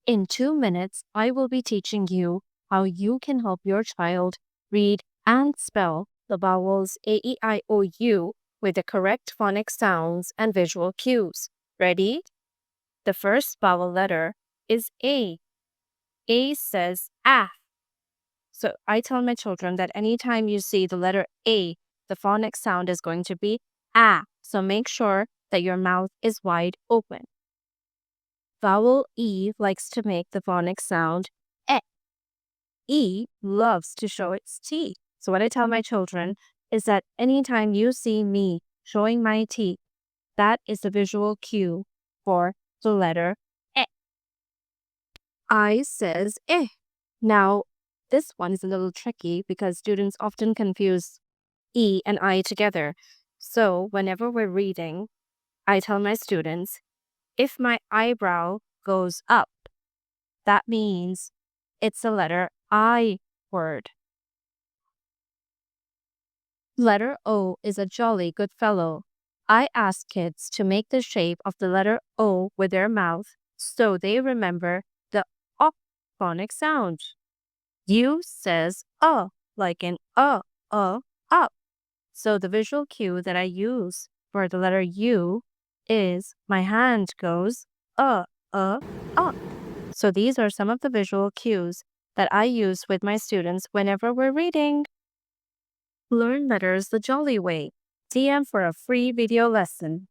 In 2 minutes, I will be teaching you how you can help your child read and spell the vowels A, E, I, O, U with the correct phonic sounds and visual cues. Ready? The first vowel letter is A. A says ah. So I tell my children that anytime you see the letter A, the phonic sound is going to be ah. So make sure that your mouth is wide open. Vowel E likes to make the phonic sound E. E loves to show its teeth. So what I tell my children is that anytime you see me showing my teeth, that is a visual cue for the letter E. I says eh. Now, this one is a little tricky because students often confuse E and I together. So whenever we're reading, I tell my students, if my eyebrow goes up, that means it's a letter I word. Letter O is a jolly good fellow. I ask kids to make the shape of the letter O with their mouth so they remember the O phonic sound. U says like in up. So the visual cue that I use for the letter U is my hand goes up. So these are some of the visual cues that I use with my students whenever we're reading. Learn letters the jolly way. DM for a free video lesson.